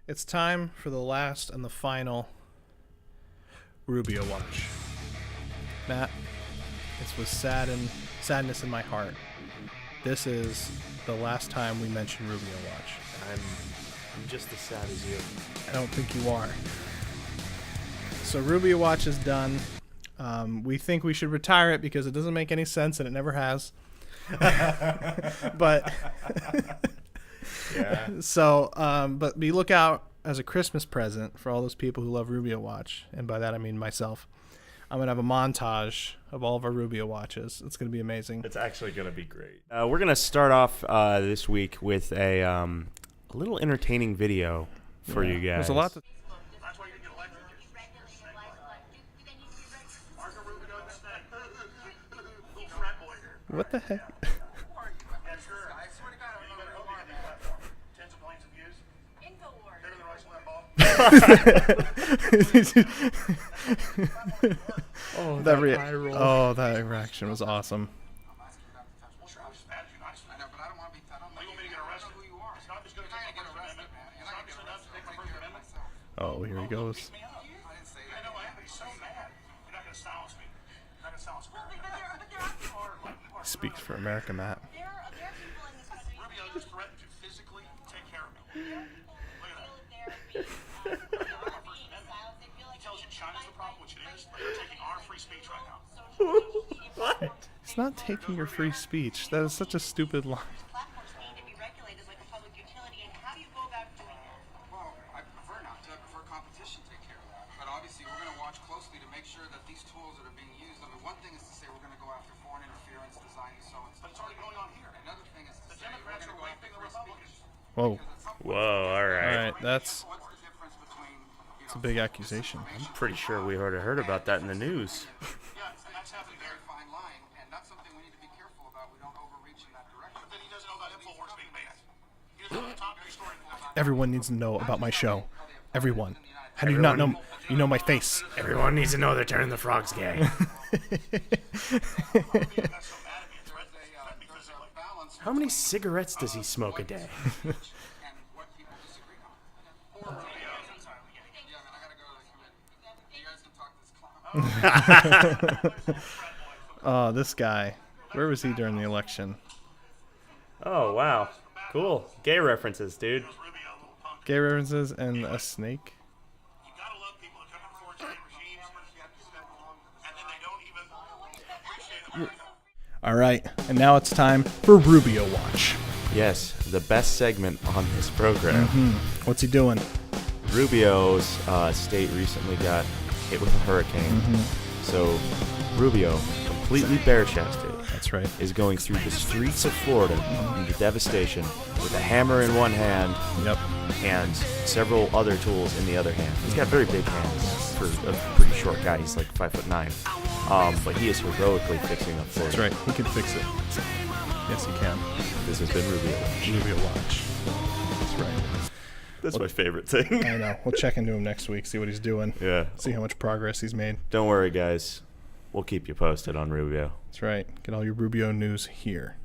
It's time for the last and the final Rubio Watch. Matt, it's with sadness in my heart. This is the last time we mention Rubio Watch. I'm just as sad as you. I don't think you are. So Rubio Watch is done. We think we should retire it because it doesn't make any sense and it never has. But yeah. So, but we look out as a Christmas present for all those people who love Rubio Watch, and by that I mean myself. I'm gonna have a montage of all of our Rubio watches. It's gonna be amazing. It's actually gonna be great. We're gonna start off this week with a little entertaining video for you guys. There's a lot to. What the heck? That reaction was awesome. Oh, here he goes. Speaks for America, Matt. Rubio just threatened to physically take care of me. Look at that. He tells you China's the problem, which it is, but they're taking our free speech right now. What? It's not taking your free speech. That is such a stupid line. Platforms need to be regulated like a public utility, and how do you go about doing that? Well, I prefer not to. I prefer competition to take care of that. But obviously, we're going to watch closely to make sure that these tools that are being used. I mean, one thing is to say we're going to go after foreign interference, design, and so on. But it's already going on here. Another thing is to The say we're Democrats going are to go after raping the free Republicans. speech. Whoa. Whoa, all right. All right, that's What's the difference between, a big accusation. I'm pretty sure we already heard about that in the news. Yeah, and that's happened there. very fine line, and that's something we need to be careful about. We don't overreach in that direction. But then he doesn't know about InfoWars being banned. He doesn't know the top news story. Everyone needs to know about my show. Everyone. How do you not know? You know my face. Everyone needs to know they're turning the frogs gay. That's so mad at me and threatened me physically. Balance How many cigarettes does he smoke a day? and what people disagree on. Yeah, man, I gotta go to the committee. You guys can talk to this clown. Oh, this guy. Where was he during the election? Oh, wow. Cool. Gay references, dude. Rubio, little punk. Gay references and a snake. You gotta love people that come from authoritarian regimes, and then they don't even appreciate America. All right, and now it's time for Rubio Watch. Yes, the best segment on this program. What's he doing? Rubio's state recently got hit with a hurricane. So Rubio, completely bare-chested, That's right. is going through the streets of Florida in the devastation with a hammer in one hand Yep. and several other tools in the other hand. He's got very big hands for a pretty short guy. He's like 5'9". But he is heroically fixing up Florida. That's right. He can fix it. Yes, he can. This has been Rubio Watch. Rubio Watch. That's right. That's my favorite thing. I know. We'll check into him next week, see what he's doing. Yeah. See how much progress he's made. Don't worry, guys. We'll keep you posted on Rubio. That's right. Get all your Rubio news here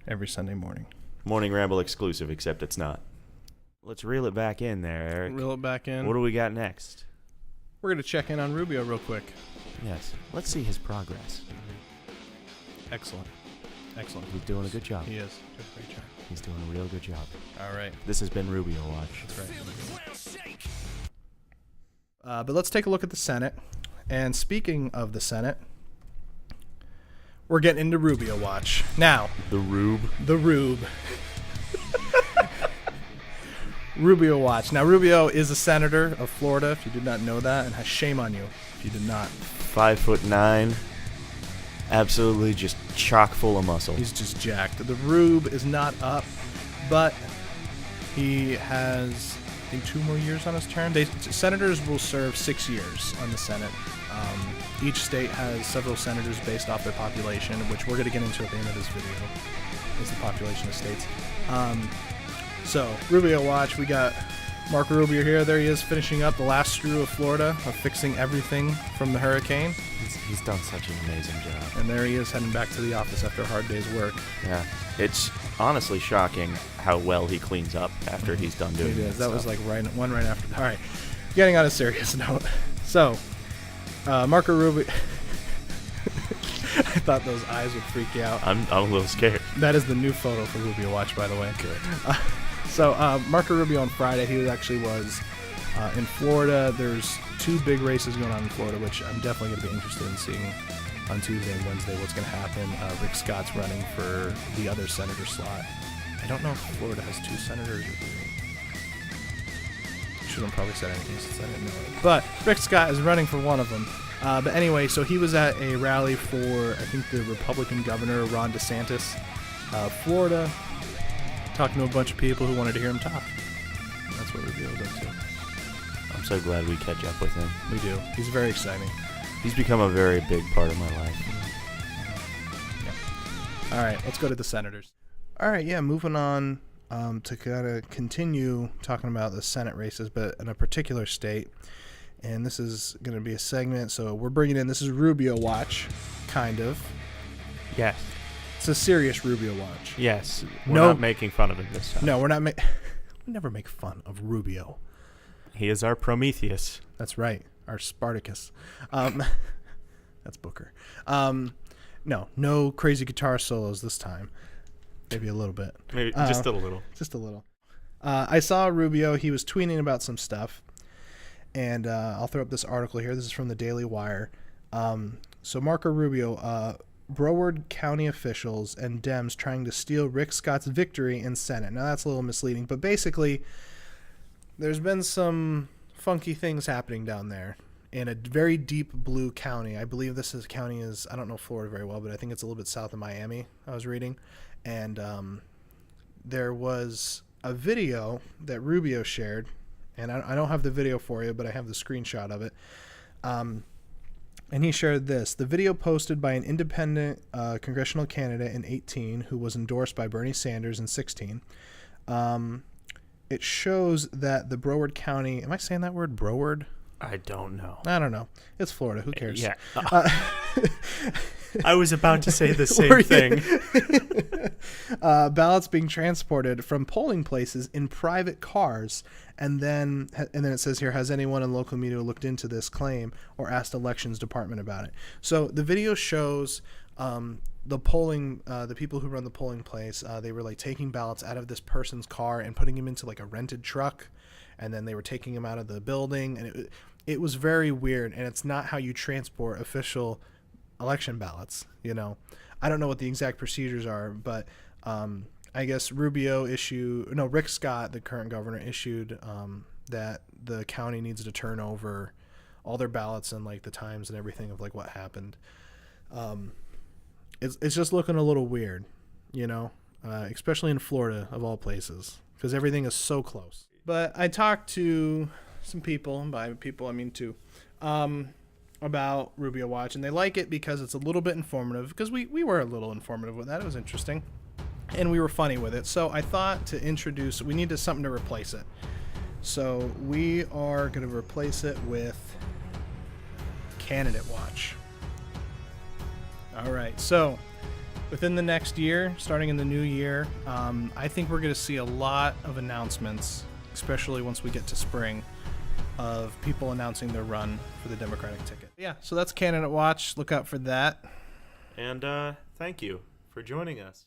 every Sunday morning. Morning Ramble exclusive, except it's not. Let's reel it back in there, Eric. Reel it back in. What do we got next? We're going to check in on Rubio real quick. Yes. Let's see his progress. Excellent. Excellent. He's doing a good job. He is. Good, great job. He's doing a real good job. All right. This has been Rubio Watch. That's right. But let's take a look at the Senate. And speaking of the Senate, we're getting into Rubio Watch. Now, The Rube. the Rube. Rubio Watch. Now, Rubio is a senator of Florida, if you did not know that, and has shame on you if you did not. 5'9". Absolutely just chock full of muscle. He's just jacked. The Rube is not up, but he has, I think, 2 more years on his term. Senators will serve 6 years on the Senate. Each state has several senators based off their population, which we're going to get into at the end of this video, is the population of states. So, Rubio Watch, we got Marco Rubio here. There he is, finishing up the last screw of Florida, of fixing everything from the hurricane. He's done such an amazing job. And there he is, heading back to the office after a hard day's work. Yeah, it's honestly shocking how well he cleans up after he's done doing It is. That was stuff. like right after. All right, getting on a serious note. So, Marco Rubio. I thought those eyes would freak you out. I'm a little scared. That is the new photo for Rubio Watch, by the way. Good. So Marco Rubio on Friday, he actually was in Florida. There's 2 big races going on in Florida, which I'm definitely going to be interested in seeing on Tuesday and Wednesday what's going to happen. Rick Scott's running for the other senator slot. I don't know if Florida has 2 senators or 3. Shouldn't probably said anything since I didn't know it. But Rick Scott is running for one of them. But anyway, so he was at a rally for, I think, the Republican governor, Ron DeSantis, Florida, talking to a bunch of people who wanted to hear him talk. That's what Rubio was up to. I'm so glad we catch up with him. We do. He's very exciting. He's become a very big part of my life. Yeah. All right, let's go to the senators. All right, yeah, moving on to kind of continue talking about the Senate races, but in a particular state. And this is going to be a segment, so we're bringing in, this is Rubio Watch, kind of. Yes. It's a serious Rubio Watch. Yes. We're No. not making fun of him this time. No, we're not. We never make fun of Rubio. He is our Prometheus. That's right, our Spartacus. That's Booker. No crazy guitar solos this time. Maybe a little bit. Maybe just a little. Just a little. I saw Rubio. He was tweeting about some stuff. And I'll throw up this article here. This is from the Daily Wire. So Marco Rubio, Broward County officials and Dems trying to steal Rick Scott's victory in Senate. Now that's a little misleading, but basically there's been some funky things happening down there in a very deep blue county. I believe this county is, I don't know Florida very well, but I think it's a little bit south of Miami, I was reading. And there was a video that Rubio shared. And I don't have the video for you, but I have the screenshot of it. And he shared this. The video posted by an independent congressional candidate in 2018 who was endorsed by Bernie Sanders in 2016. It shows that the Broward County... Am I saying that word, Broward? I don't know. I don't know. It's Florida. Who cares? Yeah. I was about to say the same Were you? thing. Ballots being transported from polling places in private cars, and then it says here, has anyone in local media looked into this claim or asked elections department about it? So the video shows the polling, the people who run the polling place, they were like taking ballots out of this person's car and putting them into like a rented truck, and then they were taking them out of the building, and it was very weird, and it's not how you transport official election ballots. I don't know what the exact procedures are, but I guess Rick Scott, the current governor, issued that the county needs to turn over all their ballots and like the times and everything of like what happened. It's just looking a little weird, especially in Florida of all places, because everything is so close. But I talked to some people, and by people I mean 2, about Rubio Watch, and they like it because it's a little bit informative, because we were a little informative with that. It was interesting, and we were funny with it. So I thought to introduce, we needed something to replace it. So we are going to replace it with Candidate Watch. All right, so within the next year, starting in the new year, I think we're going to see a lot of announcements, especially once we get to spring, of people announcing their run for the Democratic ticket. Yeah, so that's Candidate Watch. Look out for that. And thank you for joining us.